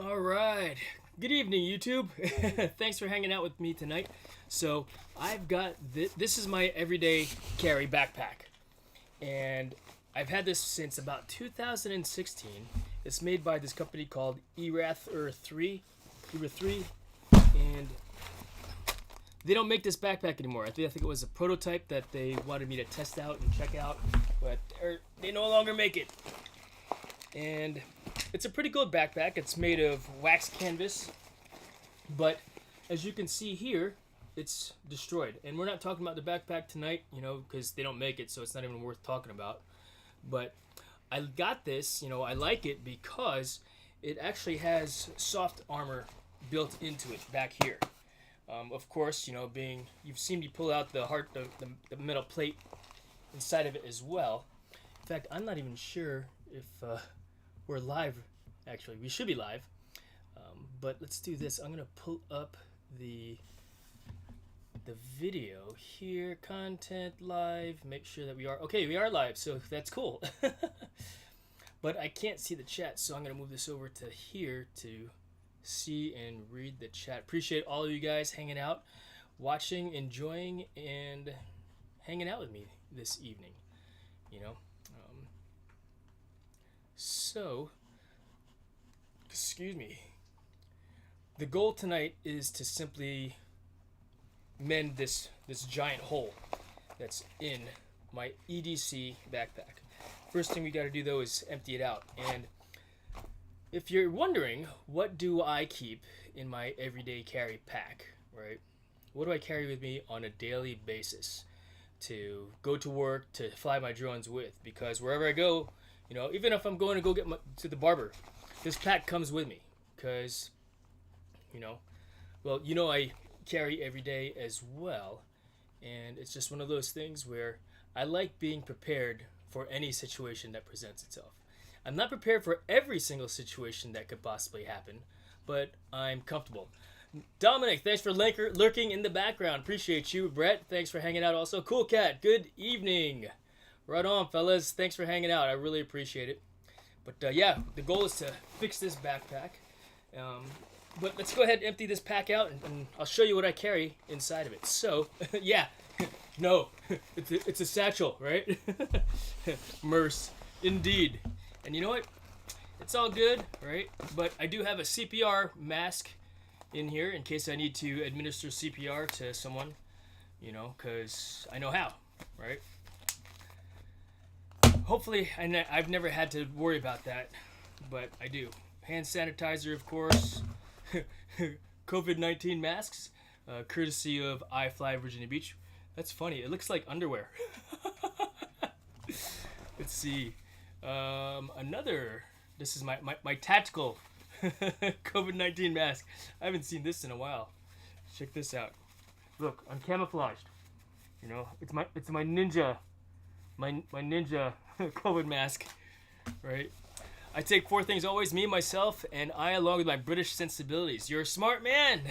All right. Good evening, YouTube. Thanks for hanging out with me tonight. So, I've got this is my everyday carry backpack. And I've had this since about 2016. It's made by this company called EDC, and they don't make this backpack anymore. I think it was a prototype that they wanted me to test out and check out, but they no longer make it. And it's a pretty good backpack. It's made of wax canvas, but as you can see here, it's destroyed. And we're not talking about the backpack tonight, because they don't make it, so it's not even worth talking about. But I got this, I like it because it actually has soft armor built into it back here. Of course, you've seen me pull out the metal plate inside of it as well. In fact, I'm not even sure if we're live. Actually, we should be live. But let's do this. I'm gonna pull up the video here. Content live. Make sure that we are okay. We are live, so that's cool. But I can't see the chat, so I'm gonna move this over to here to see and read the chat. Appreciate all of you guys hanging out, watching, enjoying, and hanging out with me this evening. So, excuse me. The goal tonight is to simply mend this giant hole that's in my EDC backpack. First thing we got to do though is empty it out. And if you're wondering, what do I keep in my everyday carry pack, right? What do I carry with me on a daily basis to go to work, to fly my drones with? Because wherever I go, even if I'm going to go get to the barber, this pack comes with me. Because, I carry every day as well. And it's just one of those things where I like being prepared for any situation that presents itself. I'm not prepared for every single situation that could possibly happen, but I'm comfortable. Dominic, thanks for lurking in the background. Appreciate you. Brett, thanks for hanging out also. Cool Cat, good evening. Right on, fellas. Thanks for hanging out. I really appreciate it. But the goal is to fix this backpack. But let's go ahead and empty this pack out, and I'll show you what I carry inside of it. So, no, it's a satchel, right? Merce, indeed. And you know what? It's all good, right? But I do have a CPR mask in here in case I need to administer CPR to someone, because I know how, right? Hopefully, I've never had to worry about that, but I do. Hand sanitizer, of course. COVID-19 masks, courtesy of iFly Virginia Beach. That's funny. It looks like underwear. Let's see. This is my tactical COVID-19 mask. I haven't seen this in a while. Check this out. Look, I'm camouflaged. It's my ninja COVID mask, right? I take four things always: me, myself, and I, along with my British sensibilities. You're a smart man,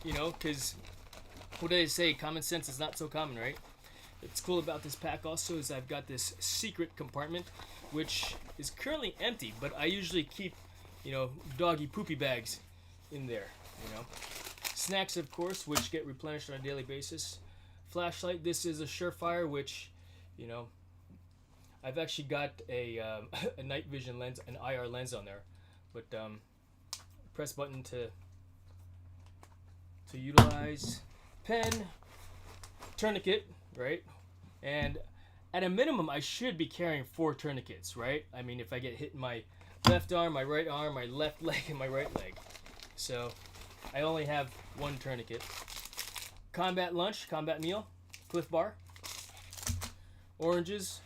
because what do they say? Common sense is not so common, right? What's cool about this pack also is I've got this secret compartment, which is currently empty, but I usually keep, doggy poopy bags in there, Snacks, of course, which get replenished on a daily basis. Flashlight, this is a Surefire, which, I've actually got a night vision lens, an IR lens on there, but press button to utilize. Pen, tourniquet, right? And at a minimum, I should be carrying 4 tourniquets, right? I mean, if I get hit in my left arm, my right arm, my left leg, and my right leg. So I only have 1 tourniquet. Combat lunch, combat meal, Cliff Bar, oranges.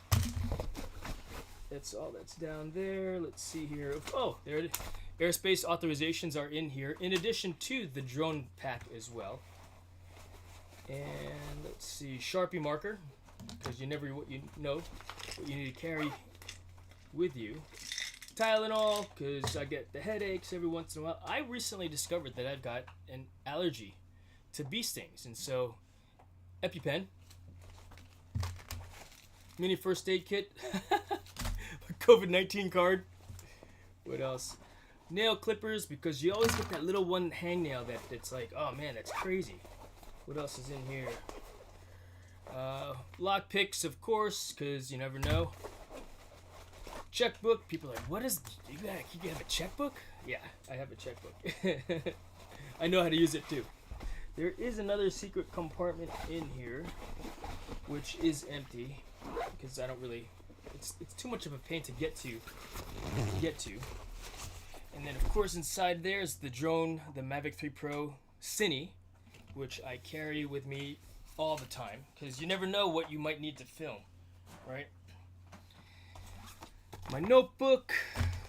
That's all that's down there. Let's see here. Oh, there it is. Airspace authorizations are in here, in addition to the drone pack as well. And let's see, Sharpie marker, because you never know what you need to carry with you. Tylenol, because I get the headaches every once in a while. I recently discovered that I've got an allergy to bee stings, and so EpiPen, mini first aid kit, COVID-19 card. What else? nail clippers, because you always get that little one hangnail that it's like, oh man, that's crazy. What else is in here? Lock picks, of course, because you never know. Checkbook. People are like, what is, you have a checkbook? Yeah, I have a checkbook. I know how to use it too. There is another secret compartment in here, which is empty, because I don't really, it's too much of a pain to get to. And then of course inside there is the drone, the Mavic 3 Pro Cine, which I carry with me all the time, because you never know what you might need to film, right? My notebook,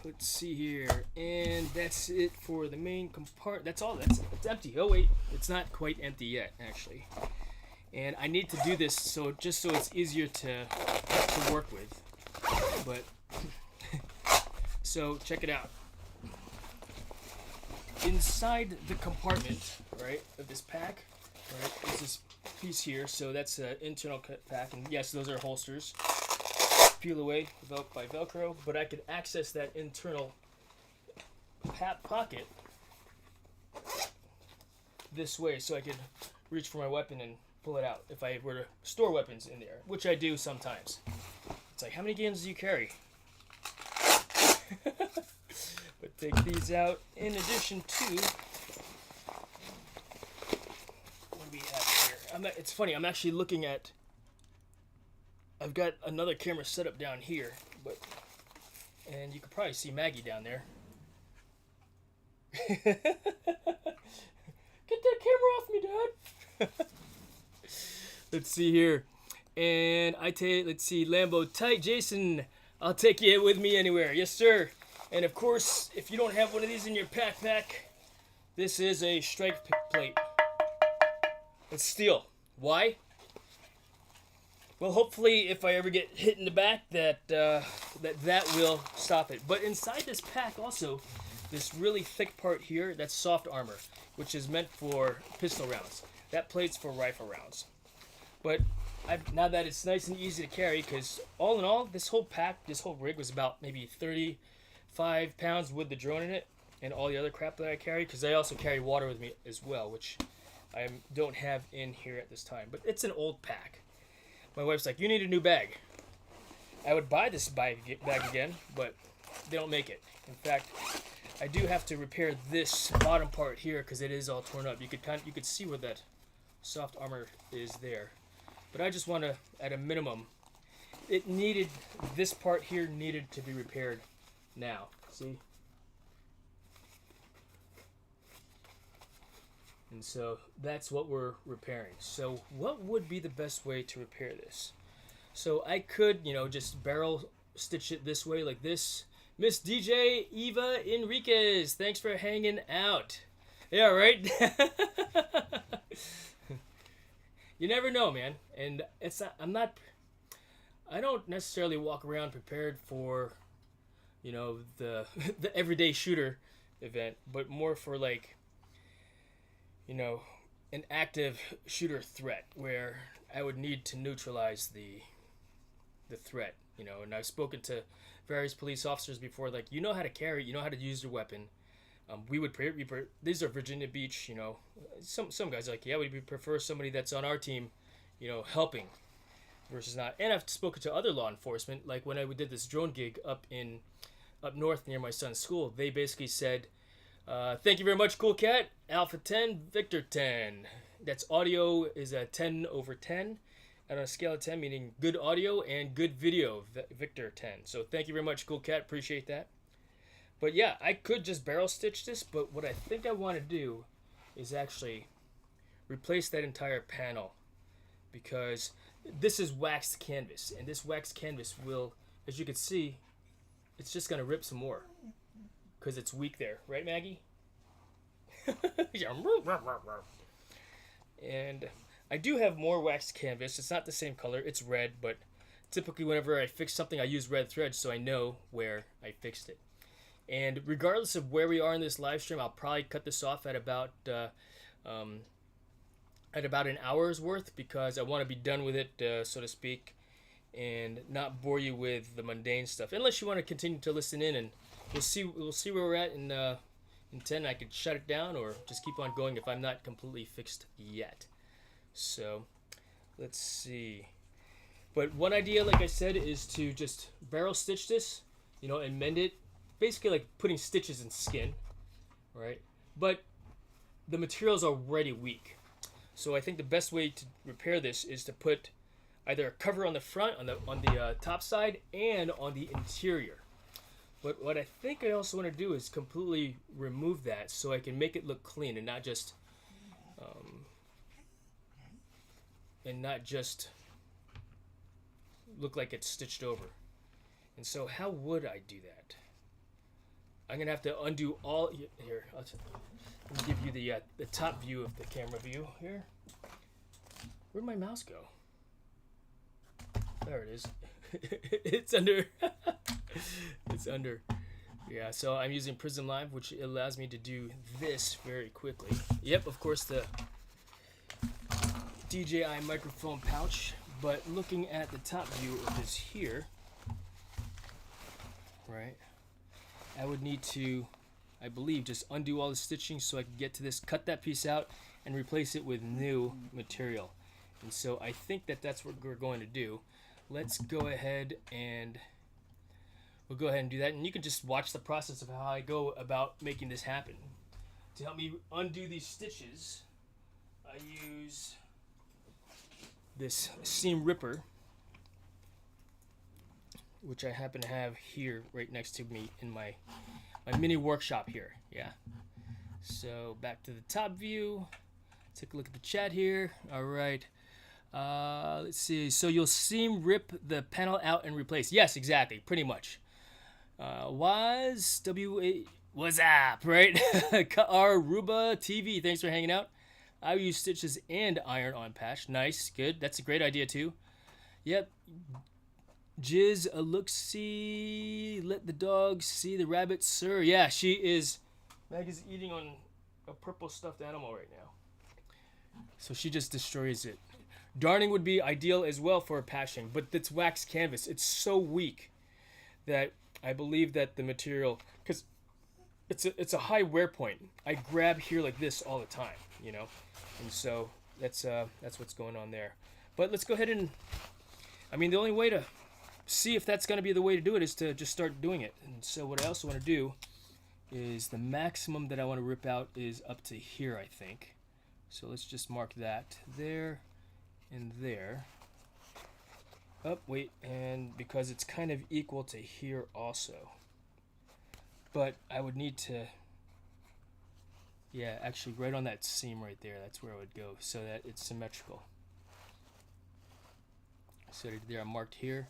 let's see here, and that's it for the main compartment. That's all. It's empty. Oh wait, it's not quite empty yet, actually. And I need to do this so it's easier to work with. But so check it out. Inside the compartment, right, of this pack, right, is this piece here. So that's an internal pack, and yes, those are holsters. Peel away by Velcro, but I could access that internal pocket this way, so I could reach for my weapon and pull it out if I were to store weapons in there, which I do sometimes. It's like, how many games do you carry? But take these out in addition to, what do we have here? It's funny, I'm actually looking at, I've got another camera set up down here, and you can probably see Maggie down there. Get that camera off me, Dad. Let's see here. And let's see, Lambo tight. Jason, I'll take you with me anywhere. Yes, sir. And of course, if you don't have one of these in your backpack, this is a strike plate. It's steel. Why? Well, hopefully, if I ever get hit in the back, that will stop it. But inside this pack also, this really thick part here, that's soft armor, which is meant for pistol rounds. That plate's for rifle rounds. But now that it's nice and easy to carry, because all in all, this whole pack, this whole rig was about maybe 35 pounds with the drone in it, and all the other crap that I carry, because I also carry water with me as well, which I don't have in here at this time. But it's an old pack. My wife's like, you need a new bag. I would buy this bag again, but they don't make it. In fact, I do have to repair this bottom part here because it is all torn up. You could see where that soft armor is there. But I just want to, at a minimum, this part here needed to be repaired now. See? And so that's what we're repairing. So what would be the best way to repair this? So I could, just barrel stitch it this way like this. Miss DJ Eva Enriquez, thanks for hanging out. Yeah, right? You never know, man. And I don't necessarily walk around prepared for, the everyday shooter event, but more for like, an active shooter threat where I would need to neutralize the threat, and I've spoken to various police officers before, like, you know how to carry, you know how to use your weapon. These are Virginia Beach, some guys are like, yeah, we prefer somebody that's on our team, helping versus not. And I've spoken to other law enforcement, like when I did this drone gig up north near my son's school, they basically said, thank you very much, Cool Cat. Alpha 10, Victor 10. That's audio is a 10 over 10. And on a scale of 10, meaning good audio and good video, Victor 10. So thank you very much, Cool Cat. Appreciate that. But yeah, I could just barrel stitch this, but what I think I want to do is actually replace that entire panel, because this is waxed canvas, and this waxed canvas will, as you can see, it's just going to rip some more. Because it's weak there. Right, Maggie? And I do have more waxed canvas. It's not the same color. It's red, but typically whenever I fix something, I use red thread so I know where I fixed it. And regardless of where we are in this live stream, I'll probably cut this off at about an hour's worth, because I want to be done with it, so to speak, and not bore you with the mundane stuff. Unless you want to continue to listen in and We'll see where we're at in 10. I could shut it down or just keep on going if I'm not completely fixed yet. So let's see. But one idea, like I said, is to just barrel stitch this, and mend it. Basically like putting stitches in skin, right? But the material's already weak. So I think the best way to repair this is to put either a cover on the front, on the top side, and on the interior. But what I think I also want to do is completely remove that so I can make it look clean and not just look like it's stitched over. And so how would I do that? I'm gonna have to undo all here. Let me give you the top view of the camera view here. Where'd my mouse go? There it is. It's under. It's under. Yeah, so I'm using Prism Live, which allows me to do this very quickly. Yep, of course the DJI microphone pouch, but looking at the top view of this here, right, I would need to, I believe, just undo all the stitching so I can get to this, cut that piece out, and replace it with new material. And so I think that's what we're going to do. Let's go ahead and we'll go ahead and do that, and you can just watch the process of how I go about making this happen. To help me undo these stitches, I use this seam ripper, which I happen to have here right next to me in my mini workshop here. Yeah. So back to the top view. Take a look at the chat here. All right. Let's see. So you'll seam rip the panel out and replace. Yes, exactly. Pretty much. What's up, right? Aruba TV, thanks for hanging out. I use stitches and iron on patch. Nice, good. That's a great idea too. Yep. Jizz, a look-see. Let the dog see the rabbit, sir. Yeah, she is. Meg is eating on a purple stuffed animal right now. So she just destroys it. Darning would be ideal as well for patching, but it's wax canvas. It's so weak that I believe that the material, because it's a high wear point. I grab here like this all the time, and so that's what's going on there. But let's go ahead and, the only way to see if that's going to be the way to do it is to just start doing it. And so what I also want to do is the maximum that I want to rip out is up to here, I think. So let's just mark that there and there. Oh, wait, and because it's kind of equal to here also. But I would need to, yeah, actually right on that seam right there, that's where I would go so that it's symmetrical. So there, I marked here.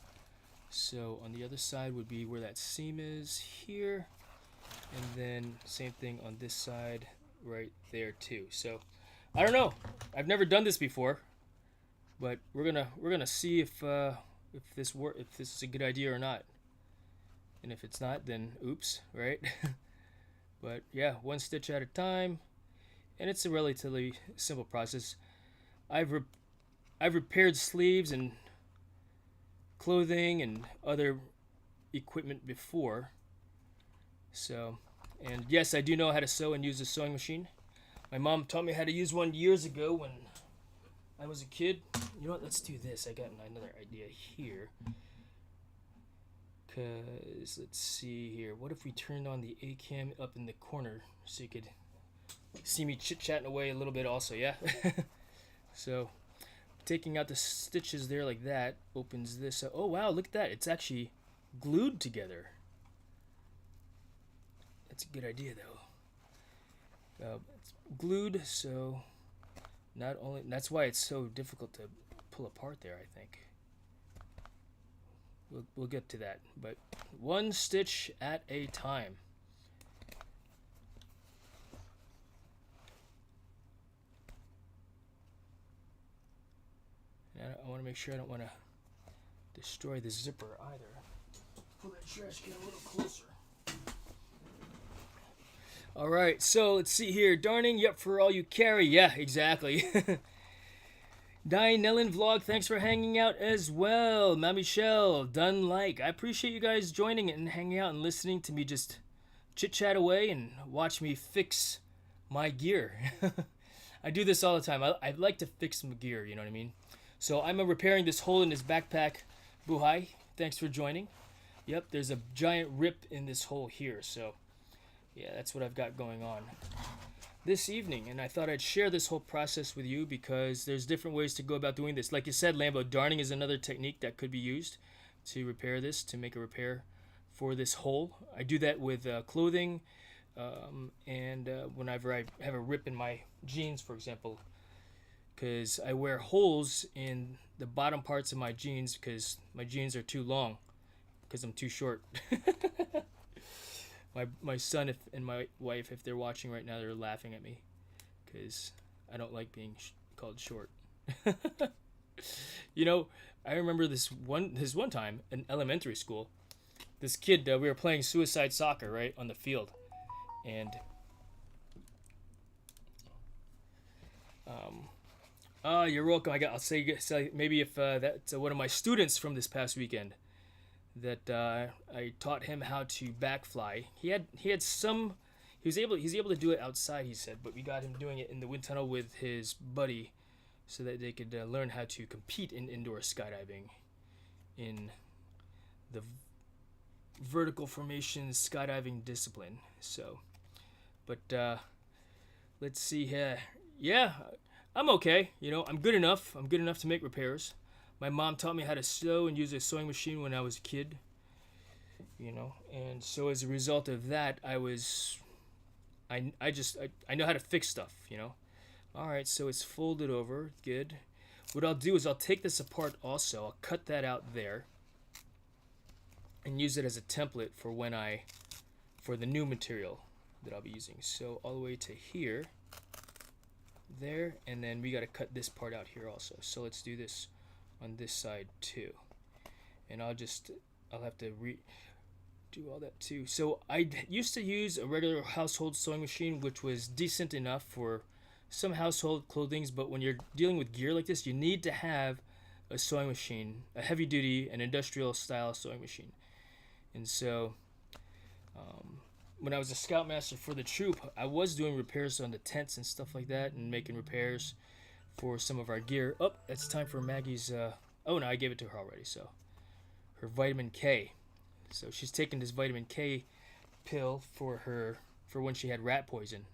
So on the other side would be where that seam is here. And then same thing on this side right there too. So I don't know. I've never done this before. But we're gonna see if this is a good idea or not, and if it's not, then oops, right? But yeah, one stitch at a time, and it's a relatively simple process. I've repaired sleeves and clothing and other equipment before, so, and yes, I do know how to sew and use a sewing machine. My mom taught me how to use one years ago when I was a kid. You know what? Let's do this. I got another idea here. Cause let's see here. What if we turned on the A cam up in the corner so you could see me chit-chatting away a little bit also, yeah? So taking out the stitches there like that opens this up. Oh wow, look at that. It's actually glued together. That's a good idea though. It's glued, so not only, that's why it's so difficult to pull apart there, I think. We'll get to that, but one stitch at a time. And I want to make sure I don't want to destroy the zipper either. Pull that trash can a little closer. All right, so let's see here. Darning, yep, for all you carry. Yeah, exactly. Nellen Vlog, thanks for hanging out as well. Ma Michelle, done like. I appreciate you guys joining and hanging out and listening to me just chit chat away and watch me fix my gear. I do this all the time. I like to fix my gear, you know what I mean? So I'm repairing this hole in his backpack. Buhai, thanks for joining. Yep, there's a giant rip in this hole here. So yeah, that's what I've got going on this evening. And I thought I'd share this whole process with you because there's different ways to go about doing this. Like you said, Lambo, darning is another technique that could be used to repair this, to make a repair for this hole. I do that with clothing, and whenever I have a rip in my jeans, for example, because I wear holes in the bottom parts of my jeans because my jeans are too long because I'm too short. my son and my wife, if they're watching right now, they're laughing at me because I don't like being called short. You know, I remember this one time in elementary school. This kid, we were playing suicide soccer right on the field, and you're welcome. I'll say maybe if that's one of my students from this past weekend that I taught him how to backfly. He's able to do it outside, he said, but we got him doing it in the wind tunnel with his buddy so that they could learn how to compete in indoor skydiving in the vertical formation skydiving discipline. So, but let's see here. Yeah, I'm okay. You know, I'm good enough. I'm good enough to make repairs. My mom taught me how to sew and use a sewing machine when I was a kid. You know, and so as a result of that, I know how to fix stuff. You know. All right, so it's folded over. Good. What I'll do is I'll take this apart also. I'll cut that out there and use it as a template for the new material that I'll be using. So all the way to here, there, and then we got to cut this part out here also. So let's do this on this side too. And I'll have to do all that too. So I used to use a regular household sewing machine, which was decent enough for some household clothings, but when you're dealing with gear like this, you need to have a sewing machine, a heavy duty and industrial style sewing machine. And so when I was a scoutmaster for the troop, I was doing repairs on the tents and stuff like that and making repairs for some of our gear. Oh, it's time for Maggie's oh no, I gave it to her already. So her vitamin K. So she's taking this vitamin K pill for when she had rat poison.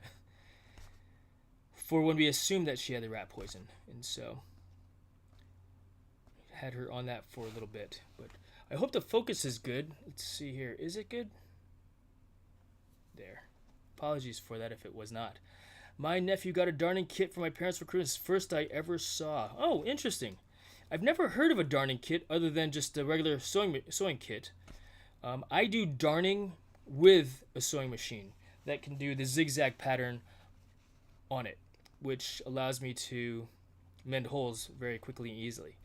For when we assumed that she had the rat poison. And so had her on that for a little bit. But I hope the focus is good. Let's see here. Is it good? There. Apologies for that if it was not. My nephew got a darning kit for my parents for Christmas. First I ever saw. Oh, interesting. I've never heard of a darning kit other than just a regular sewing kit. I do darning with a sewing machine that can do the zigzag pattern on it, which allows me to mend holes very quickly and easily.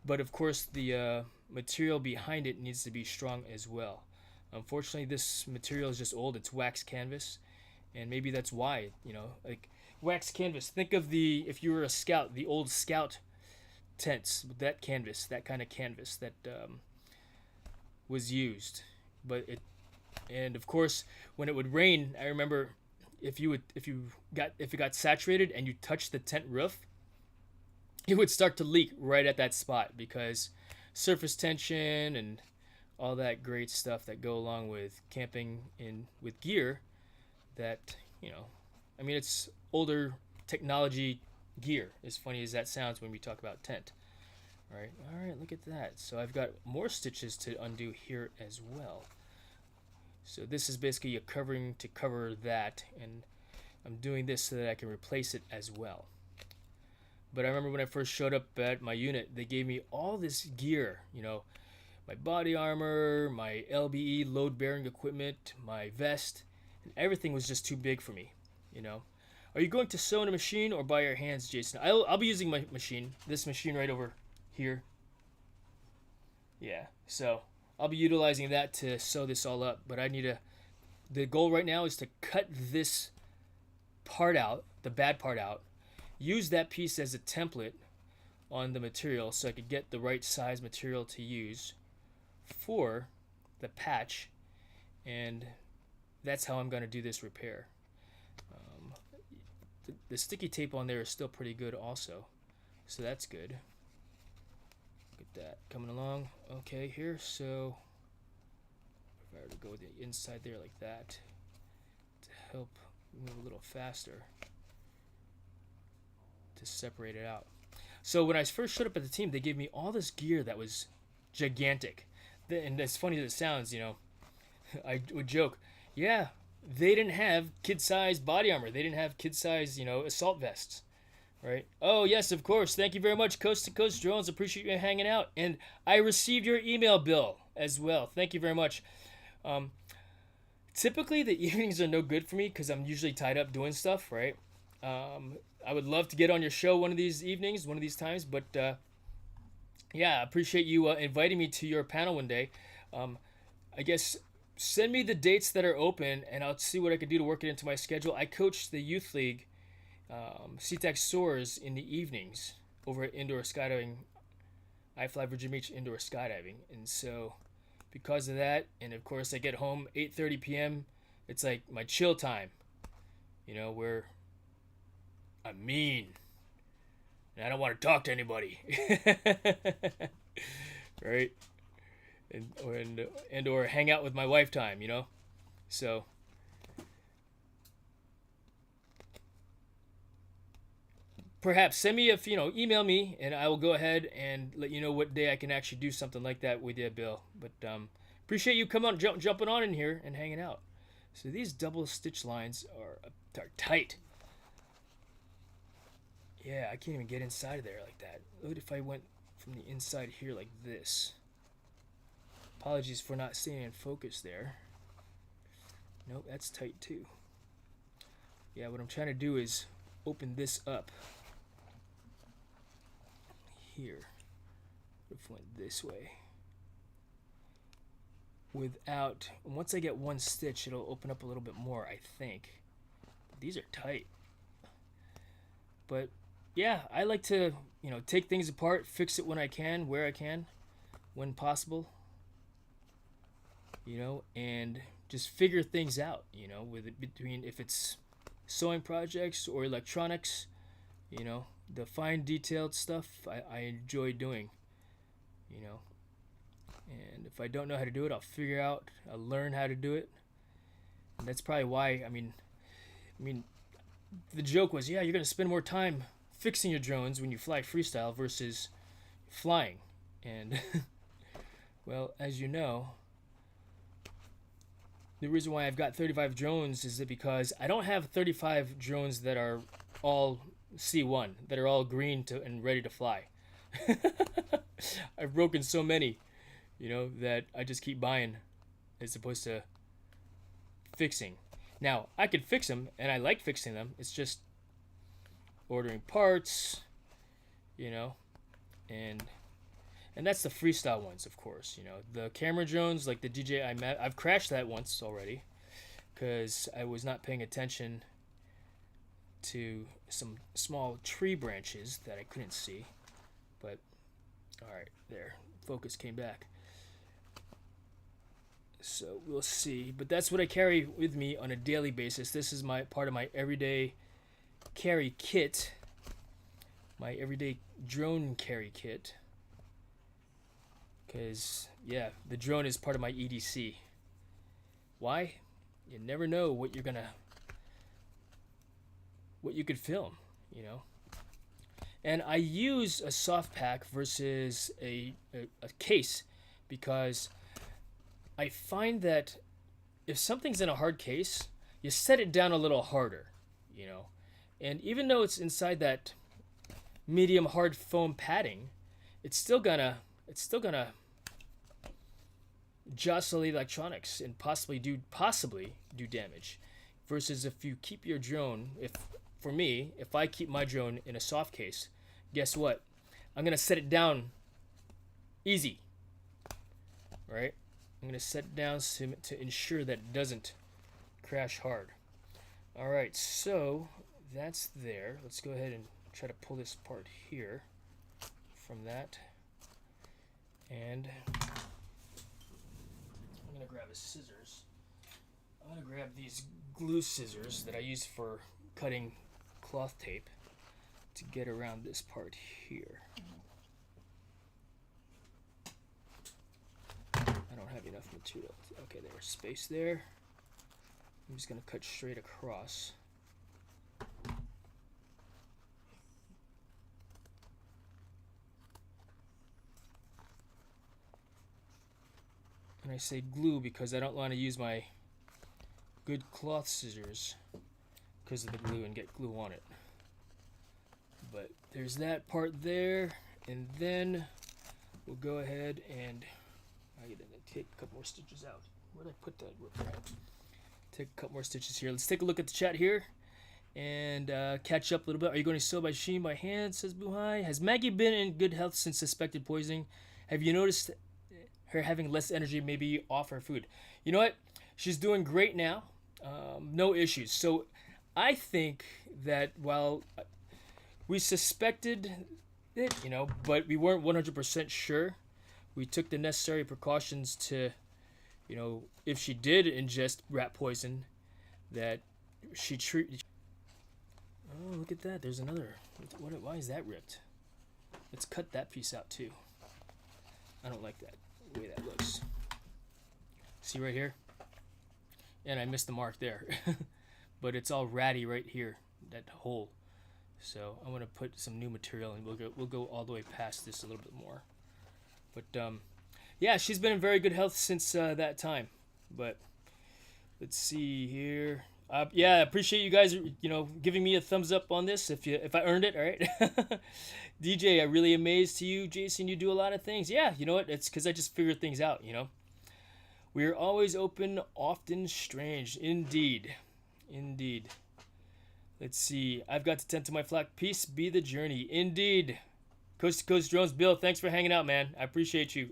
But of course, the material behind it needs to be strong as well. Unfortunately, this material is just old. It's wax canvas, and maybe that's why, you know, like wax canvas. Think of if you were a scout, the old scout tents, that canvas, that kind of canvas that was used. And of course, when it would rain, I remember if it got saturated and you touched the tent roof, it would start to leak right at that spot because surface tension and all that great stuff that go along with camping with gear that, you know, I mean, it's older technology gear, as funny as that sounds when we talk about tent. All right, look at that. So I've got more stitches to undo here as well. So this is basically a covering to cover that, and I'm doing this so that I can replace it as well. But I remember when I first showed up at my unit, they gave me all this gear, you know, my body armor, my LBE load-bearing equipment, my vest, and everything was just too big for me, you know. Are you going to sew in a machine or by your hands, Jason? I'll be using my machine, this machine right over here. Yeah, so I'll be utilizing that to sew this all up, but the goal right now is to cut this part out, the bad part out, use that piece as a template on the material so I could get the right size material to use for the patch, and that's how I'm going to do this repair. The sticky tape on there is still pretty good also, so that's good. Look at that coming along okay here. So if I were to go the inside there like that to help move a little faster to separate it out. So when I first showed up at the team, they gave me all this gear that was gigantic, and as funny as it sounds, you know, I would joke, yeah, they didn't have kid-sized body armor. They didn't have kid-sized, you know, assault vests, right? Oh, yes, of course. Thank you very much, Coast to Coast Drones. Appreciate you hanging out. And I received your email bill as well. Thank you very much. Typically, the evenings are no good for me because I'm usually tied up doing stuff, right? I would love to get on your show one of these evenings, one of these times, but yeah, I appreciate you inviting me to your panel one day. I guess send me the dates that are open, and I'll see what I can do to work it into my schedule. I coach the youth league, SeaTac Soars, in the evenings over at Indoor Skydiving. I fly Virginia Beach Indoor Skydiving, and so because of that, and of course I get home 8:30 p.m. It's like my chill time, you know, where I'm mean and I don't want to talk to anybody, right? And or hang out with my wife time, you know. So perhaps send me email me, and I will go ahead and let you know what day I can actually do something like that with you, Bill. But appreciate you jumping on in here and hanging out. So these double stitch lines are tight. Yeah, I can't even get inside of there like that. Look if I went from the inside here like this. Apologies for not staying in focus there. Nope, that's tight too. Yeah, what I'm trying to do is open this up here. If went this way. Without, once I get one stitch, it'll open up a little bit more, I think. These are tight. But yeah, I like to, take things apart, fix it when I can, where I can, when possible. And just figure things out, with it between, if it's sewing projects or electronics, the fine detailed stuff I enjoy doing, and if I don't know how to do it, I'll learn how to do it. And that's probably why, I mean, the joke was, yeah, you're going to spend more time fixing your drones when you fly freestyle versus flying. And, well, as you know, the reason why I've got 35 drones is that because I don't have 35 drones that are all C1, that are all green and ready to fly. I've broken so many, that I just keep buying as opposed to fixing. Now, I could fix them, and I like fixing them. It's just ordering parts, and that's the freestyle ones, of course. The camera drones, like the DJI I've crashed that once already because I was not paying attention to some small tree branches that I couldn't see. But, alright, there. Focus came back. So we'll see. But that's what I carry with me on a daily basis. This is part of my everyday carry kit. My everyday drone carry kit. Because, yeah, the drone is part of my EDC. Why? You never know what you could film, And I use a soft pack versus a case because I find that if something's in a hard case, you set it down a little harder, And even though it's inside that medium hard foam padding, it's still gonna jostle the electronics and possibly do damage. Versus if you keep your drone, if I keep my drone in a soft case, guess what? I'm gonna set it down easy, right? I'm gonna set it down to ensure that it doesn't crash hard. All right, so that's there. Let's go ahead and try to pull this apart here from that. And I'm gonna grab a scissors. I'm gonna grab these glue scissors that I use for cutting cloth tape to get around this part here. I don't have enough material. Okay, there's space there. I'm just gonna cut straight across. And I say glue because I don't want to use my good cloth scissors because of the glue and get glue on it. But there's that part there, and then we'll go ahead and I'm gonna take a couple more stitches out. Where did I put that ripper at? Take a couple more stitches here. Let's take a look at the chat here and catch up a little bit. Are you going to sew by machine by hand? Says Buhai. Has Maggie been in good health since suspected poisoning? Have you noticed her having less energy, maybe off her food? You know what? She's doing great now. No issues. So I think that while we suspected it, you know, but we weren't 100% sure, we took the necessary precautions to, you know, if she did ingest rat poison, that she treat. Oh, look at that. There's another. Why is that ripped? Let's cut that piece out too. I don't like that, the way that looks. See right here? And I missed the mark there. But it's all ratty right here, that hole. So I'm gonna put some new material and we'll go all the way past this a little bit more. But yeah, she's been in very good health since that time. But let's see here. Yeah, I appreciate you guys, you know, giving me a thumbs up on this if I earned it. All right. DJ, I'm really amazed to you. Jason, you do a lot of things. Yeah, you know what? It's because I just figure things out. You know, we are always open, often strange. Indeed, indeed. Let's see. I've got to tend to my flock. Peace be the journey. Indeed. Coast to Coast Drones, Bill, thanks for hanging out, man. I appreciate you.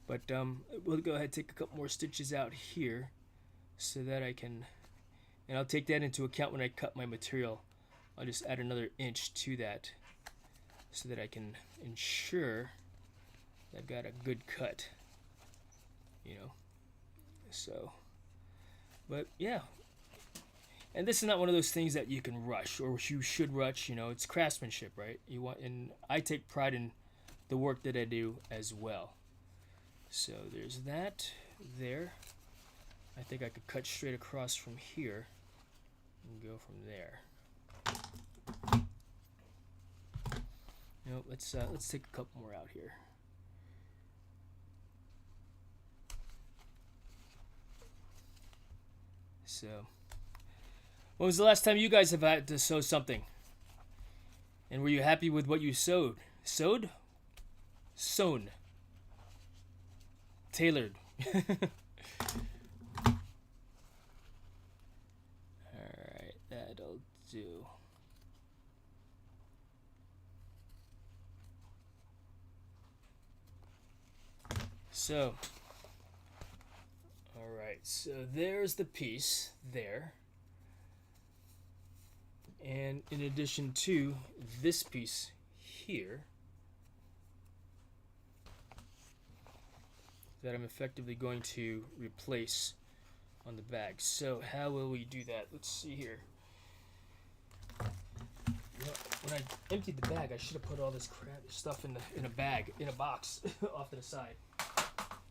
But we'll go ahead and take a couple more stitches out here so that I can, and I'll take that into account when I cut my material. I'll just add another inch to that so that I can ensure that I've got a good cut, you know. So, but yeah. And this is not one of those things that you can rush or you should rush, you know. It's craftsmanship, right? You want, and I take pride in the work that I do as well. So there's that there. I think I could cut straight across from here and go from there. You know, let's take a couple more out here. So, when was the last time you guys have had to sew something? And were you happy with what you sewed? Sewed? Sewn. Tailored. Alright, that'll do. So, alright, so there's the piece there. And in addition to this piece here, that I'm effectively going to replace on the bag. So how will we do that? Let's see here. You know, when I emptied the bag, I should have put all this crap stuff in a bag, in a box, off to the side.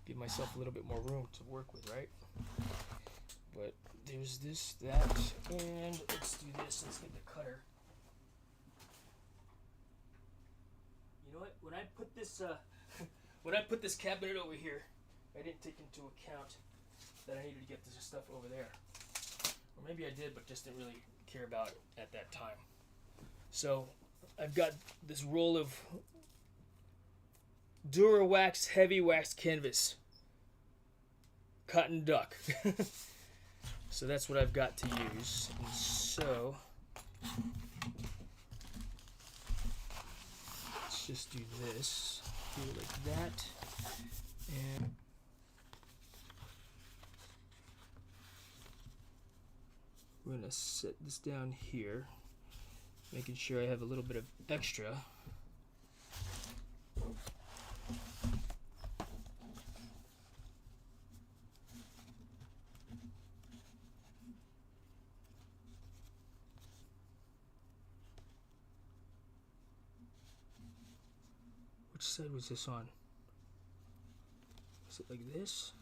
Give myself a little bit more room to work with, right? But there's this, that, and let's do this. Let's get the cutter. You know what? When I put this cabinet over here, I didn't take into account that I needed to get this stuff over there. Or maybe I did, but just didn't really care about it at that time. So I've got this roll of Durawax heavy wax canvas. Cotton duck. So that's what I've got to use. And so let's just do this. Do it like that. And we're going to set this down here, making sure I have a little bit of extra. Which side was this on? Is it like this?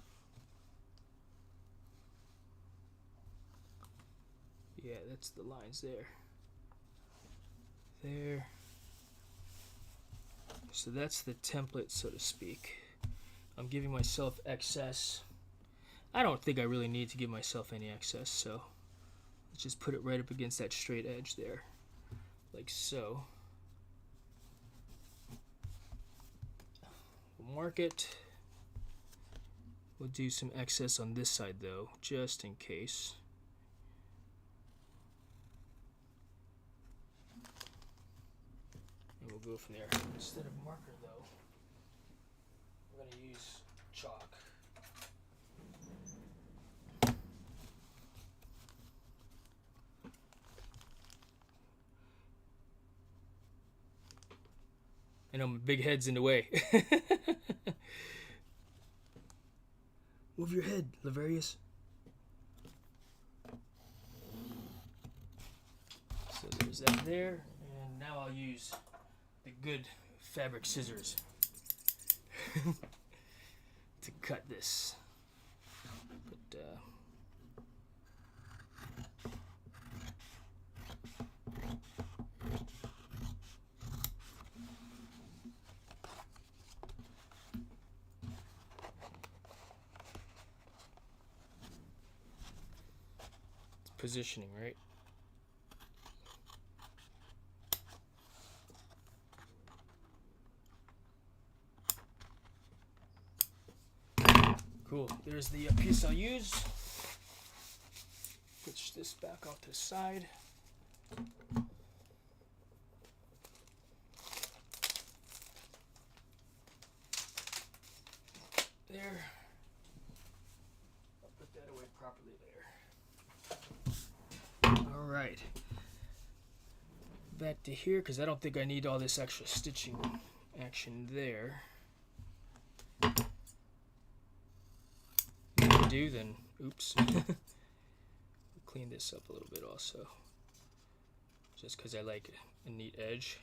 Yeah, that's the lines there. There. So that's the template, so to speak. I'm giving myself excess. I don't think I really need to give myself any excess, so let's just put it right up against that straight edge there, like so. We'll mark it. We'll do some excess on this side though, just in case. And we'll go from there. Instead of marker though, we're going to use chalk. I know my big head's in the way. Move your head, Laverius. So there's that there, and now I'll use the good fabric scissors to cut this. But positioning, right? Cool. There's the piece I'll use. Push this back off to the side. There. I'll put that away properly there. All right. Back to here, because I don't think I need all this extra stitching action there. If I do, then oops. Clean this up a little bit also, just because I like a neat edge.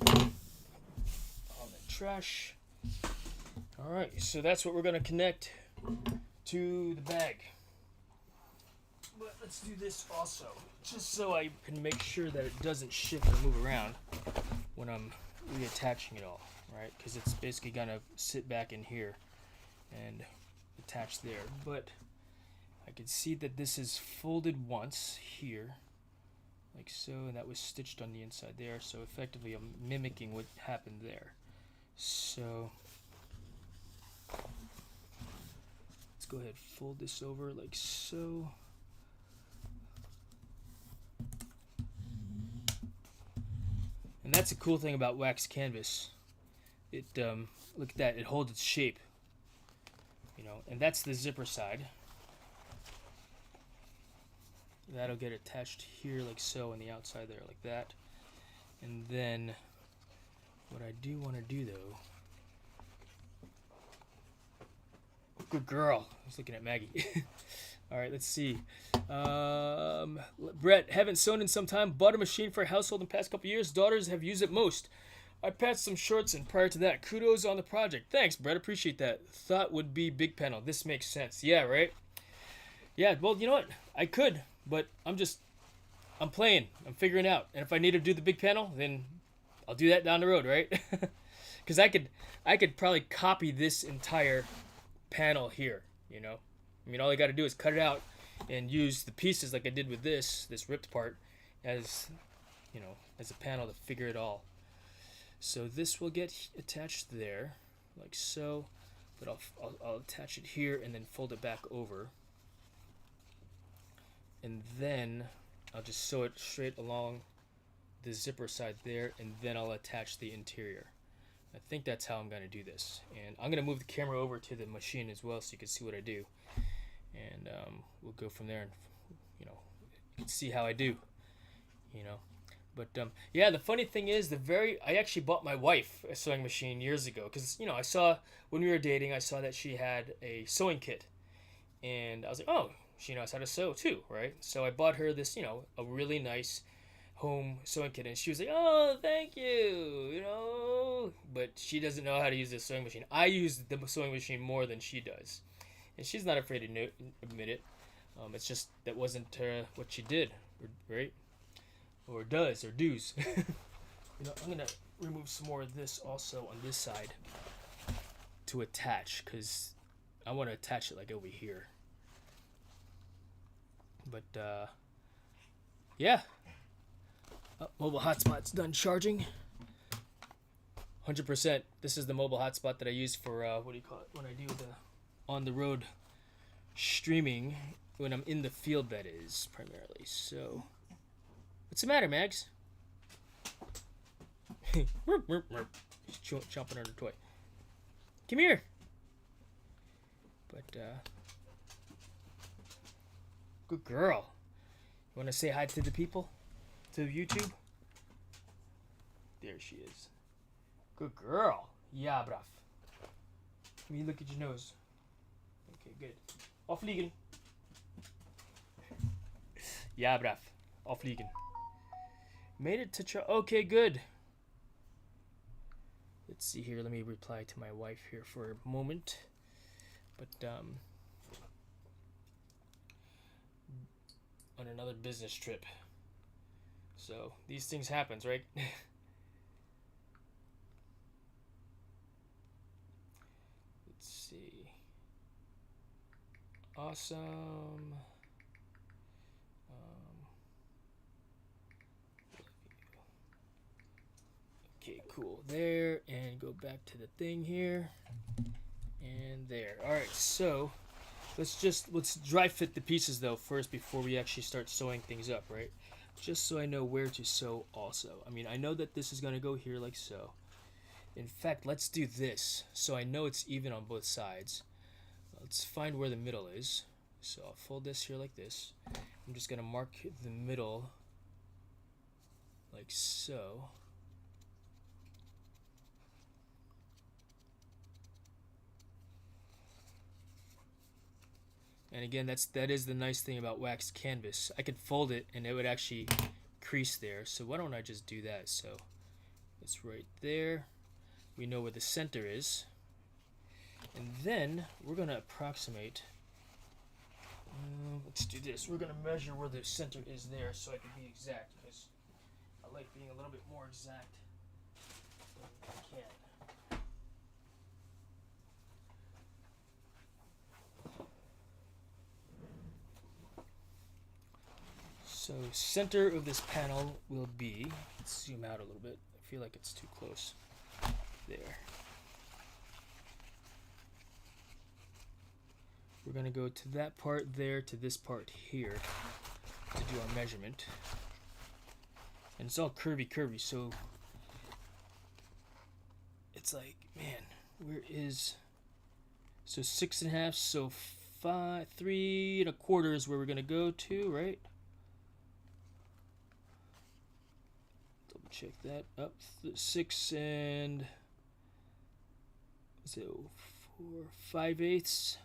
On the trash. All right, so that's what we're going to connect to the bag. But let's do this also, just so I can make sure that it doesn't shift or move around when I'm reattaching it all, right? Because it's basically gonna sit back in here and attach there. But I can see that this is folded once here, like so, and that was stitched on the inside there. So effectively, I'm mimicking what happened there. So let's go ahead, fold this over like so. And that's a cool thing about wax canvas. It look at that, it holds its shape. You know, and that's the zipper side. That'll get attached here like so, on the outside there like that. And then what I do want to do though, good girl. I was looking at Maggie. All right, let's see. Brett, haven't sewn in some time. Bought a machine for a household in the past couple years. Daughters have used it most. I patched some shorts and prior to that. Kudos on the project. Thanks, Brett. Appreciate that. Thought would be big panel. This makes sense. Yeah, right? Yeah, well, you know what? I could, but I'm playing. I'm figuring out. And if I need to do the big panel, then I'll do that down the road, right? Because I could probably copy this entire panel here, you know? I mean, all I got to do is cut it out and use the pieces like I did with this ripped part as, you know, as a panel to figure it all. So this will get attached there, like so, but I'll attach it here and then fold it back over. And then I'll just sew it straight along the zipper side there, and then I'll attach the interior. I think that's how I'm going to do this. And I'm going to move the camera over to the machine as well so you can see what I do. And we'll go from there, and you know, you can see how I do, you know. But yeah, the funny thing is, I actually bought my wife a sewing machine years ago because, you know, I saw when we were dating, I saw that she had a sewing kit, and I was like, oh, she knows how to sew too, right? So I bought her this, a really nice home sewing kit, and she was like, "Oh, thank you," but she doesn't know how to use this sewing machine. I use the sewing machine more than she does, and she's not afraid to admit it. It's just that wasn't what she did, right? Or does, or do's. I'm gonna remove some more of this also on this side to attach, because I want to attach it like over here. But yeah, mobile hotspot's done charging. 100%. This is the mobile hotspot that I use for what do you call it, when I do the on the road streaming, when I'm in the field, that is, primarily. So what's the matter, Mags? She's chomping on her toy. Come here. But good girl. You want to say hi to the people? To YouTube? There she is. Good girl. Yeah, bruv. Let me look at your nose. Okay, good. Aufliegen. Yeah, bruv. Aufliegen. Made it to okay, good. Let's see here. Let me reply to my wife here for a moment. But on another business trip. So these things happens, right? Let's see. Awesome. Okay, cool. There, and go back to the thing here, and there. All right, so let's dry fit the pieces though first before we actually start sewing things up, right? Just so I know where to sew also. I mean, I know that this is gonna go here like so. In fact, let's do this so I know it's even on both sides. Let's find where the middle is. So I'll fold this here like this. I'm just gonna mark the middle like so. And again, that is the nice thing about waxed canvas. I could fold it and it would actually crease there. So why don't I just do that? So it's right there. We know where the center is. And then we're going to approximate. Let's do this. We're going to measure where the center is there so I can be exact, because I like being a little bit more exact than I can. So center of this panel will be, let's zoom out a little bit. I feel like it's too close. There. We're going to go to that part there to this part here to do our measurement. And it's all curvy, so it's like, man, where is, so 6.5, so 3 1/4 is where we're going to go to, right? Check that up. 6 and so 5/8,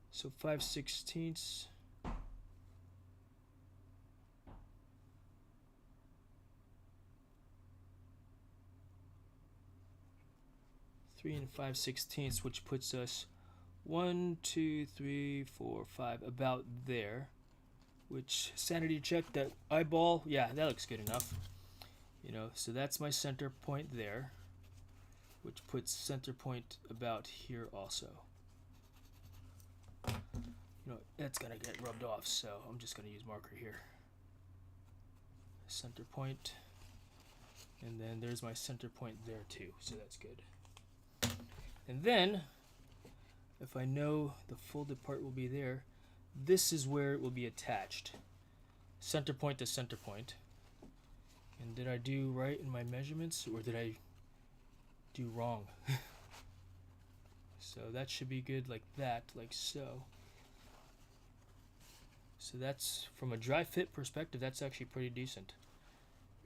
so 5/16. Three and 5/16, which puts us 1, 2, 3, 4, 5, about there. Which, sanity check, that eyeball, yeah, that looks good enough. So that's my center point there, which puts center point about here also. That's gonna get rubbed off, so I'm just gonna use marker here. Center point, and then there's my center point there too, so that's good. And then, if I know the folded part will be there, this is where it will be attached. Center point to center point. And did I do right in my measurements, or did I do wrong? So that should be good like that, like so. So that's, from a dry fit perspective, that's actually pretty decent.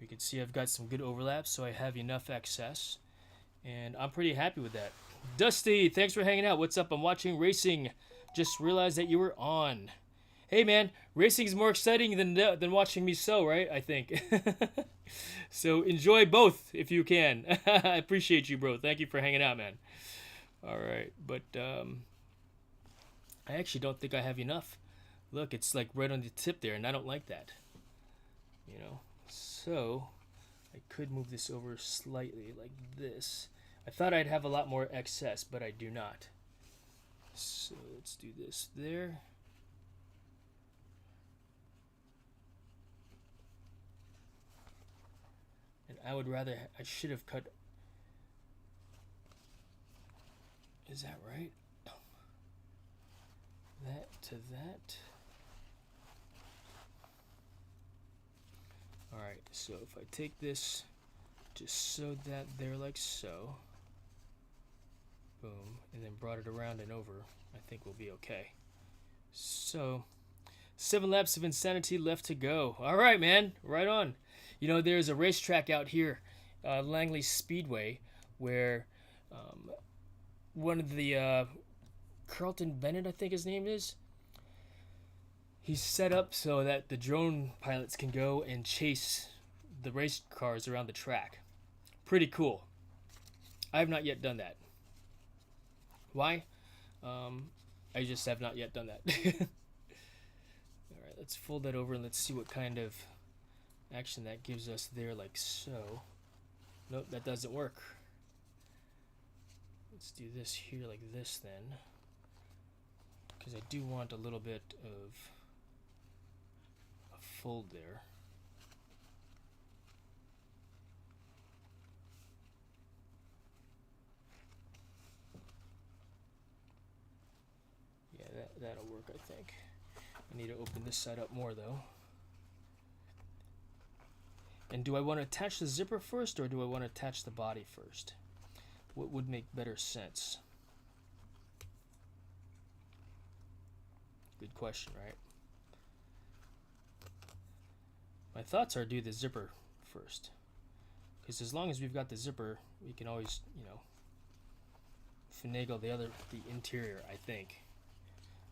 You can see I've got some good overlaps, so I have enough excess. And I'm pretty happy with that. Dusty, thanks for hanging out. What's up? I'm watching Racing Just realized that you were on. Hey man, racing is more exciting than watching me sew, right? I think. So enjoy both if you can. I appreciate you, bro. Thank you for hanging out, man. All right, but I actually don't think I have enough. Look, it's like right on the tip there, and I don't like that. You know, so I could move this over slightly like this. I thought I'd have a lot more excess, but I do not. So let's do this there. And I would rather, I should have cut, is that right? That to that. Alright, so if I take this, just sewed that there like so. Boom, and then brought it around and over, I think we'll be okay. So, 7 laps of insanity left to go. Alright, man, right on. You know, there's a racetrack out here, Langley Speedway, where one of the, Carlton Bennett, I think his name is, he's set up so that the drone pilots can go and chase the race cars around the track. Pretty cool. I have not yet done that. Why? I just have not yet done that. Alright, let's fold that over and let's see what kind of action that gives us there, like so. Nope, that doesn't work. Let's do this here like this then, because I do want a little bit of a fold there. Yeah, that'll work, I think. I need to open this side up more though. And do I want to attach the zipper first, or do I want to attach the body first? What would make better sense? Good question, right? My thoughts are do the zipper first, because as long as we've got the zipper, we can always, you know, finagle the interior, I think.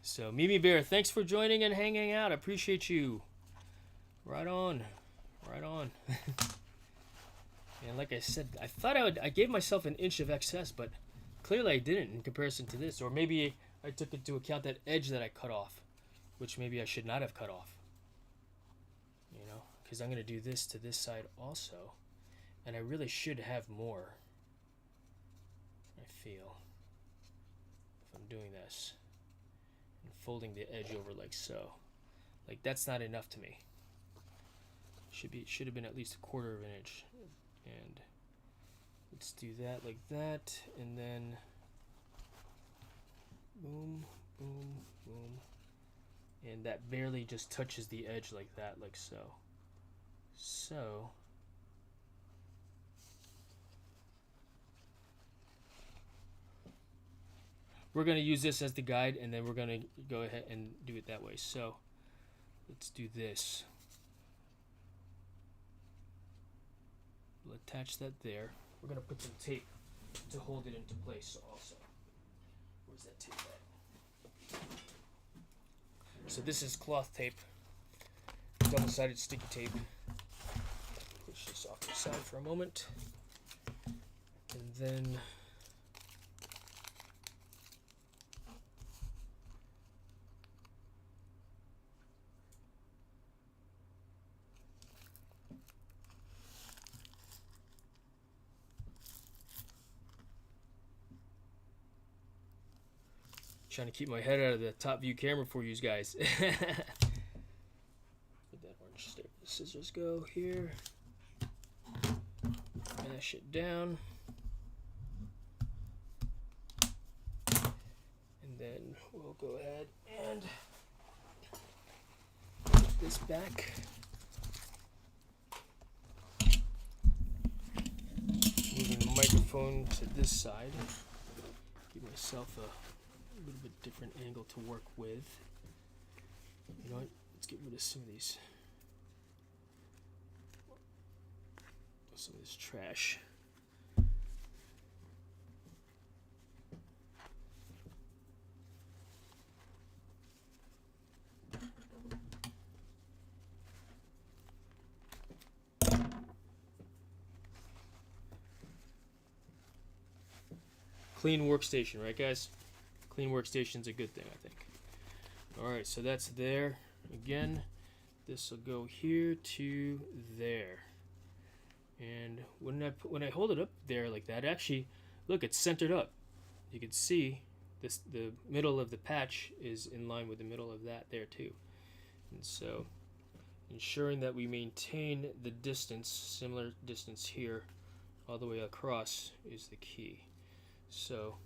So Mimi Bear, thanks for joining and hanging out. I appreciate you. Right on. Right on. And like I said, I thought I gave myself an inch of excess, but clearly I didn't in comparison to this. Or maybe I took into account that edge that I cut off, which maybe I should not have cut off. You know, because I'm going to do this to this side also. And I really should have more, I feel, if I'm doing this. And folding the edge over like so. Like, that's not enough to me. Should have been at least 1/4 of an inch. And let's do that like that, and then boom, boom, boom, and that barely just touches the edge like that, like so. So we're going to use this as the guide, and then we're going to go ahead and do it that way. So let's do this. We'll attach that there. We're going to put some tape to hold it into place also. Where's that tape at? So this is cloth tape, double-sided sticky tape. Push this off to the side for a moment. And then trying to keep my head out of the top view camera for you guys. Where'd that orange scissors go here? Mash it down. And then we'll go ahead and put this back. Moving the microphone to this side. Give myself a little bit different angle to work with. You know what? Let's get rid of some of this trash. clean workstation, right guys? Clean workstation's a good thing, I think. Alright, so that's there. Again, this will go here to there. And when I hold it up there like that, actually, look, it's centered up. You can see this, the middle of the patch is in line with the middle of that there too. And so ensuring that we maintain the distance, similar distance here, all the way across is the key. So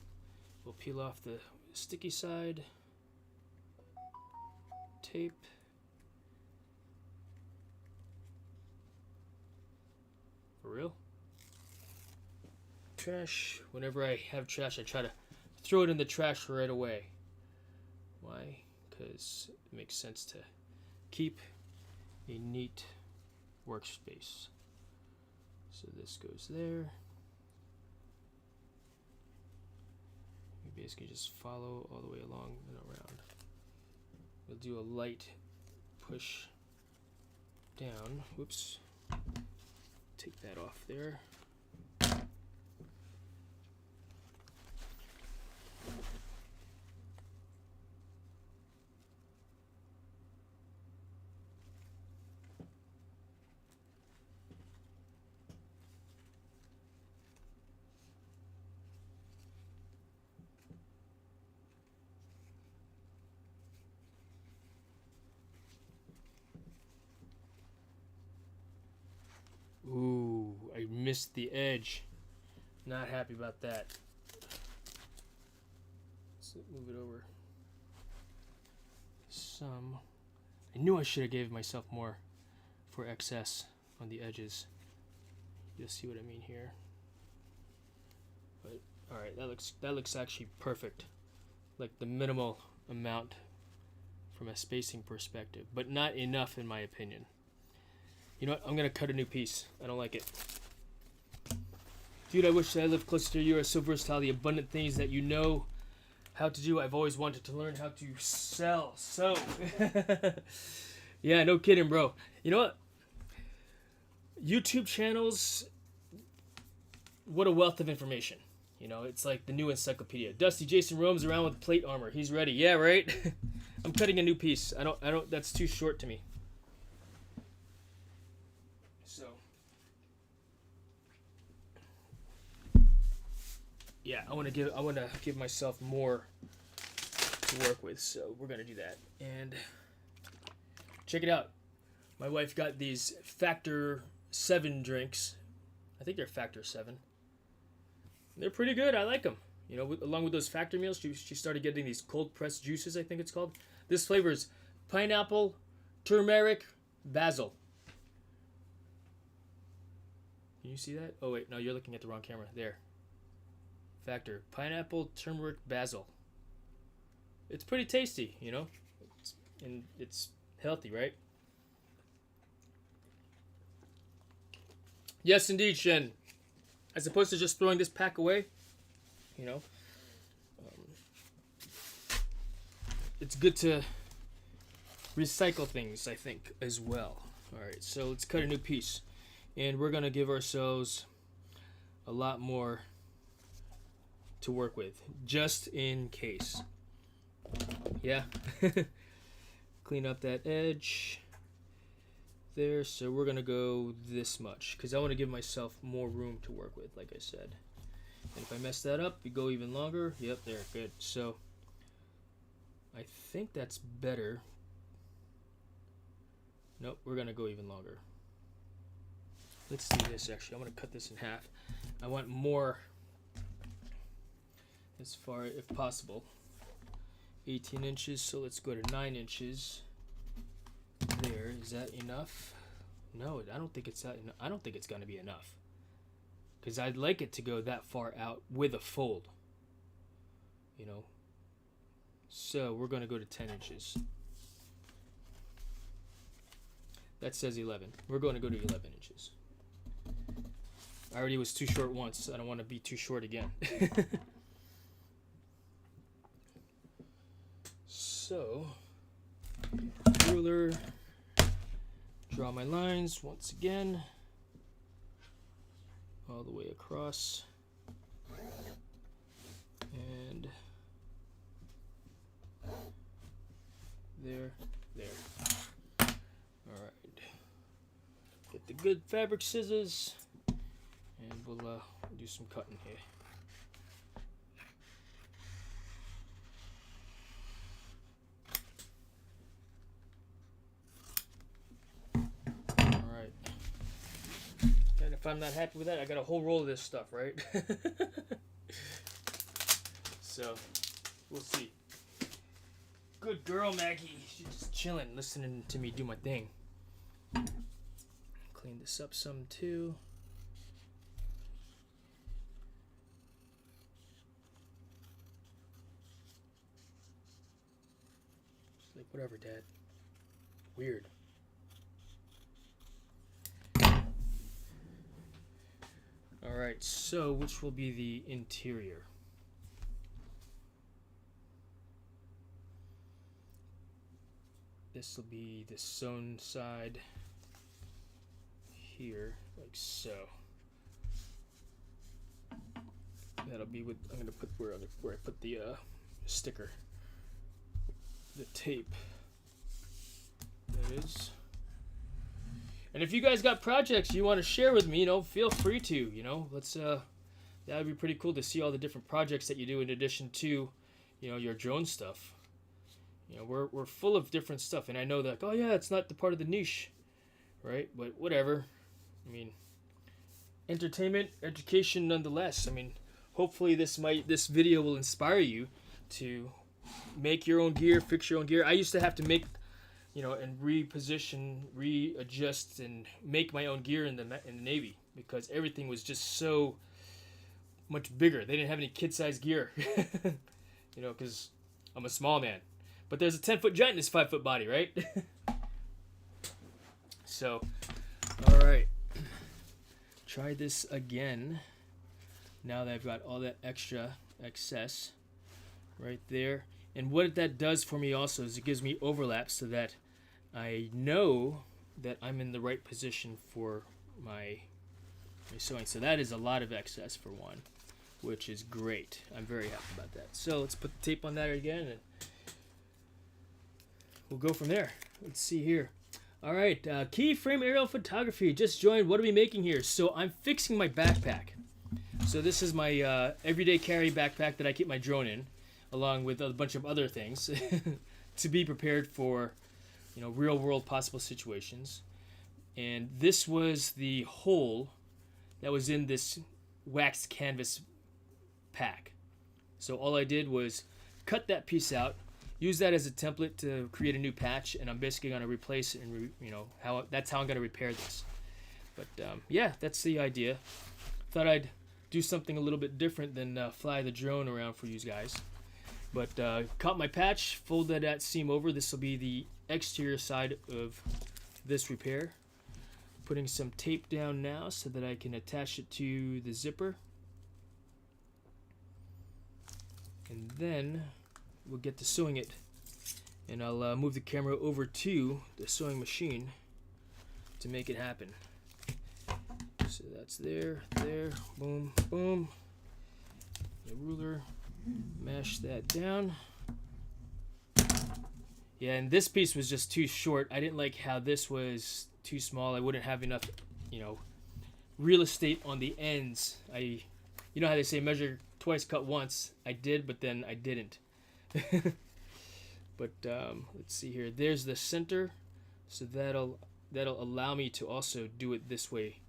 we'll peel off the sticky side, tape, for real. Trash. Whenever I have trash, I try to throw it in the trash right away. Why? Because it makes sense to keep a neat workspace. So this goes there. You basically just follow all the way along and around. We'll do a light push down. Whoops. Take that off there. Ooh, I missed the edge. Not happy about that. Let's move it over some. I knew I should have gave myself more for excess on the edges. You'll see what I mean here. But all right, that looks actually perfect. Like the minimal amount from a spacing perspective, but not enough in my opinion. You know what? I'm gonna cut a new piece. I don't like it. Dude, I wish I lived closer to you. You are so versatile. The abundant things that you know how to do. I've always wanted to learn how to sell. So, yeah, no kidding, bro. You know what? YouTube channels, what a wealth of information. You know, it's like the new encyclopedia. Dusty Jason roams around with plate armor. He's ready. Yeah, right? I'm cutting a new piece. I don't, that's too short to me. So, yeah, I want to give myself more to work with. So we're gonna do that. And check it out. My wife got these Factor 7 drinks. I think they're Factor 7. They're pretty good. I like them. You know, along with those Factor meals, she started getting these cold pressed juices. I think it's called. This flavor is pineapple, turmeric, basil. Can you see that? Oh wait, no, you're looking at the wrong camera. There. Factor pineapple, turmeric, basil. It's pretty tasty, you know, and it's healthy, right? Yes, indeed, Shen. As opposed to just throwing this pack away, you know, it's good to recycle things, I think, as well. All right, so let's cut a new piece. And we're going to give ourselves a lot more to work with, just in case. Yeah. Clean up that edge there. So we're going to go this much, because I want to give myself more room to work with, like I said. And if I mess that up, we go even longer. Yep, there, good. So I think that's better. Nope, we're going to go even longer. Let's do this, actually. I'm going to cut this in half. I want more, as far if possible. 18 inches, so let's go to 9 inches. There, is that enough? No, I don't think it's that. I don't think it's going to be enough, because I'd like it to go that far out with a fold. You know. So we're going to go to 10 inches. That says 11. We're going to go to 11 inches. I already was too short once. I don't want to be too short again. So, ruler, draw my lines once again, all the way across. there, there. All right. Get the good fabric scissors, and we'll do some cutting here. All right. And if I'm not happy with that, I got a whole roll of this stuff, right? So, we'll see. Good girl, Maggie. She's just chilling, listening to me do my thing. Clean this up some too. She's like, whatever, Dad. Weird. Alright, so which will be the interior? This will be the sewn side here, like so. That'll be with, I'm gonna put where I put the sticker, the tape. That is. And if you guys got projects you want to share with me, feel free to. Let's. That would be pretty cool to see all the different projects that you do in addition to, your drone stuff. We're full of different stuff, and I know that, oh yeah, it's not the part of the niche, right? But whatever. I mean, entertainment, education nonetheless. I mean, hopefully this video will inspire you to make your own gear, fix your own gear. I used to have to make, and reposition, readjust, and make my own gear in the Navy because everything was just so much bigger. They didn't have any kid-sized gear, because I'm a small man. But there's a 10-foot giant in this 5-foot body, right? So, all right. Try this again. Now that I've got all that excess right there. And what that does for me also is it gives me overlap so that I know that I'm in the right position for my sewing. So that is a lot of excess for one, which is great. I'm very happy about that. So let's put the tape on that again, and we'll go from there. Let's see here. All right, Keyframe Aerial Photography just joined. What are we making here? So I'm fixing my backpack. So this is my everyday carry backpack that I keep my drone in, along with a bunch of other things to be prepared for, real world possible situations. And this was the hole that was in this waxed canvas pack. So all I did was cut that piece out, use that as a template to create a new patch, and I'm basically going to replace it, and that's how I'm going to repair this. But yeah, that's the idea. Thought I'd do something a little bit different than fly the drone around for you guys. But cut my patch, folded that seam over. This will be the exterior side of this repair. Putting some tape down now so that I can attach it to the zipper. And then we'll get to sewing it, and I'll move the camera over to the sewing machine to make it happen. So that's there, boom, boom. The ruler, mash that down. Yeah, and this piece was just too short. I didn't like how this was too small. I wouldn't have enough, real estate on the ends. You know how they say measure twice, cut once. I did, but then I didn't. But let's see here. There's the center, so that'll allow me to also do it this way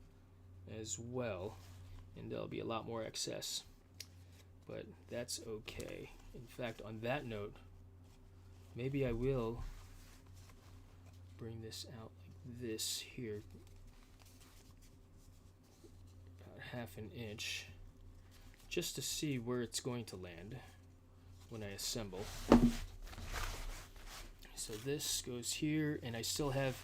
as well, and there'll be a lot more excess. But that's okay. In fact, on that note, maybe I will bring this out like this here, about ½ an inch, just to see where it's going to land when I assemble. So this goes here, and I still have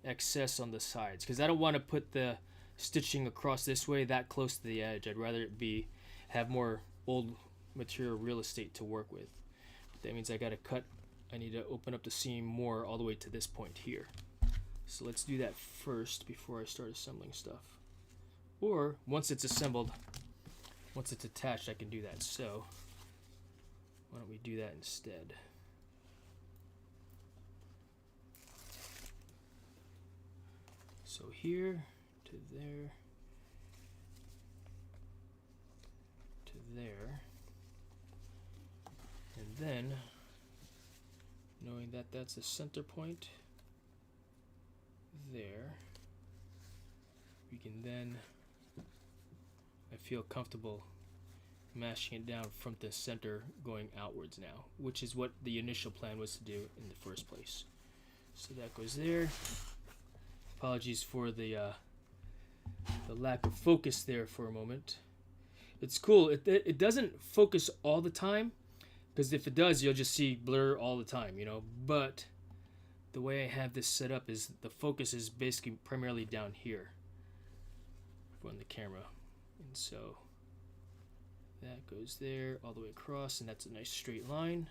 excess on the sides because I don't want to put the stitching across this way that close to the edge. I'd rather it have more old material real estate to work with. But that means I got to cut. I need to open up the seam more all the way to this point here. So let's do that first before I start assembling stuff. Or once it's assembled, once it's attached, I can do that. So why don't we do that instead? So here to there to there, and then knowing that that's a center point there, we can then, I feel comfortable mashing it down from the center going outwards now, which is what the initial plan was to do in the first place. So that goes there. Apologies for the lack of focus there for a moment. It's cool. It doesn't focus all the time, because if it does, you'll just see blur all the time, you know. But the way I have this set up is the focus is basically primarily down here on the camera, and so that goes there all the way across, and that's a nice straight line.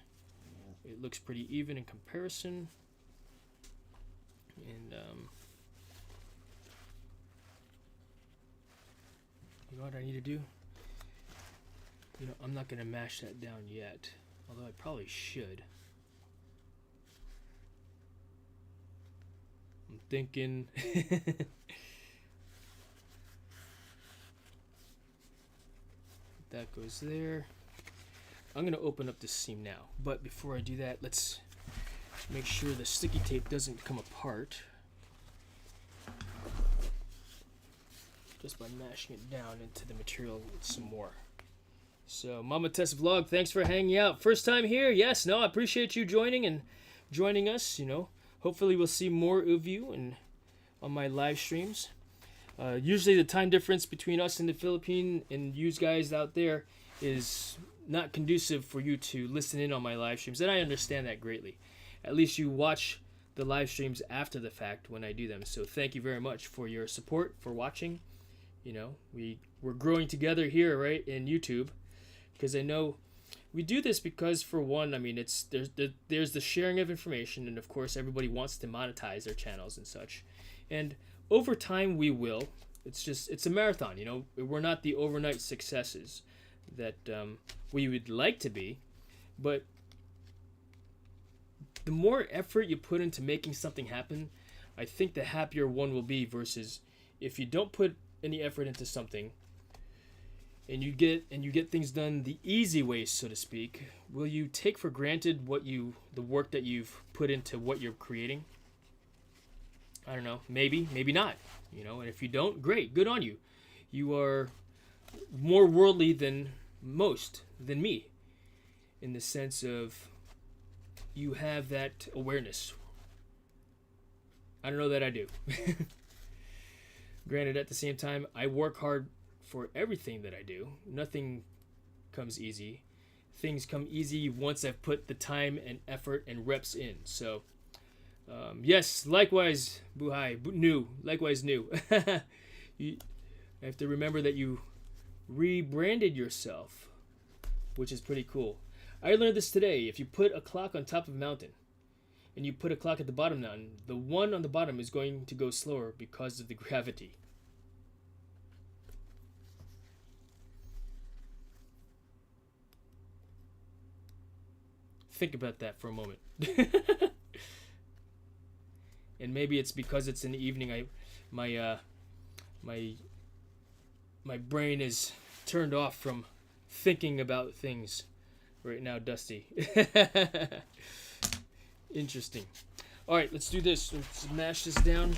It looks pretty even in comparison, and you know what I need to do? You know, I'm not going to mash that down yet, although I probably should. I'm thinking that goes there. I'm going to open up this seam now, but before I do that, let's make sure the sticky tape doesn't come apart just by mashing it down into the material some more. So, Mama Tess Vlog, thanks for hanging out. First time here? Yes, no, I appreciate you joining us, you know. Hopefully we'll see more of you on my live streams. Usually the time difference between us and the Philippines and you guys out there is not conducive for you to listen in on my live streams, and I understand that greatly. At least you watch the live streams after the fact when I do them. So thank you very much for your support, for watching. You know, we're growing together here, right, in YouTube, because I know we do this because, for one, I mean, there's the sharing of information, and of course everybody wants to monetize their channels and such, and over time we will. It's a marathon, you know. We're not the overnight successes that we would like to be, but the more effort you put into making something happen, I think the happier one will be, versus if you don't put any effort into something and you get things done the easy way, so to speak. Will you take for granted the work that you've put into what you're creating? I don't know. Maybe not. You know, and if you don't, great, good on you. You are more worldly than me, in the sense of you have that awareness. I don't know that I do. Granted, at the same time, I work hard for everything that I do. Nothing comes easy. Things come easy once I've put the time and effort and reps in. So, yes, likewise, Buhai, likewise new. You have to remember that you rebranded yourself, which is pretty cool. I learned this today. If you put a clock on top of a mountain and you put a clock at the bottom of the mountain, the one on the bottom is going to go slower because of the gravity. Think about that for a moment. And maybe it's because it's in the evening. My brain is turned off from thinking about things right now, Dusty. Interesting. All right, let's do this. Let's mash this down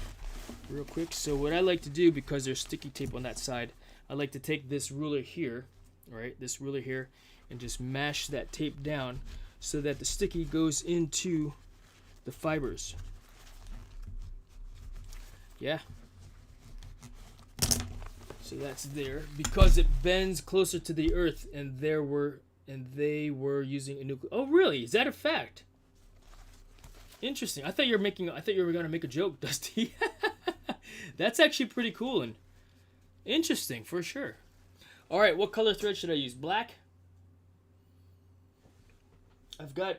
real quick. So what I like to do, because there's sticky tape on that side, I like to take this ruler here, all right, this ruler here, and just mash that tape down so that the sticky goes into the fibers. Yeah. So that's there, because it bends closer to the earth, and they were using a nuclear. Oh, really? Is that a fact? Interesting. I thought you were gonna make a joke, Dusty. That's actually pretty cool and interesting for sure. All right, what color thread should I use? Black. I've got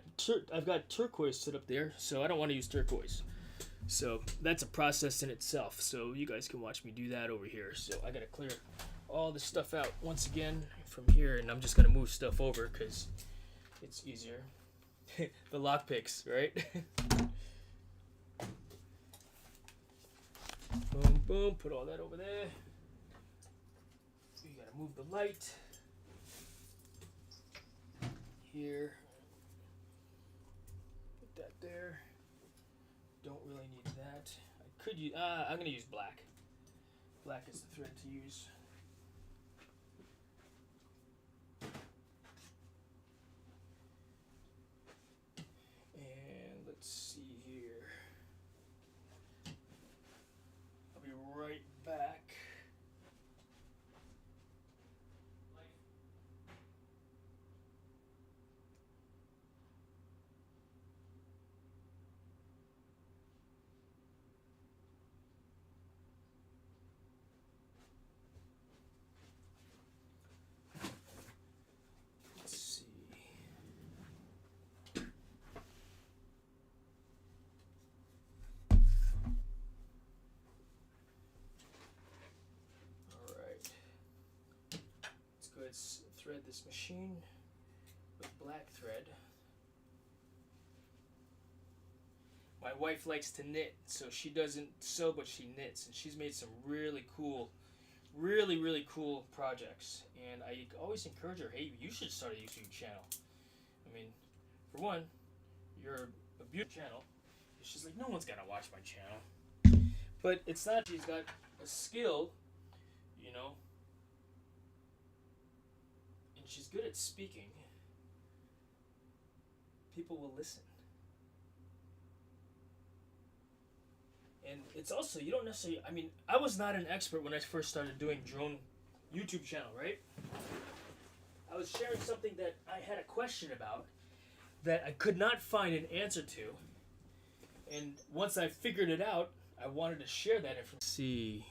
turquoise set up there, so I don't want to use turquoise. So that's a process in itself. So you guys can watch me do that over here. So I gotta clear all this stuff out once again from here, and I'm just gonna move stuff over because it's easier. The lock picks, right? Boom, boom. Put all that over there. You gotta move the light. Here. Put that there. Don't really need that. I could use, I'm gonna use black. Black is the thread to use. And let's see here. I'll be right back. Let's thread this machine with black thread. My wife likes to knit, so she doesn't sew, but she knits, and she's made some really cool projects. And I always encourage her, hey, you should start a YouTube channel. I mean, for one, you're a beautiful channel. She's like, no one's gonna watch my channel. But it's not, she's got a skill, you know, she's good at speaking. People will listen. And it's also, you don't necessarily, I mean, I was not an expert when I first started doing drone YouTube channel, right? I was sharing something that I had a question about that I could not find an answer to. And once I figured it out, I wanted to share that information. See.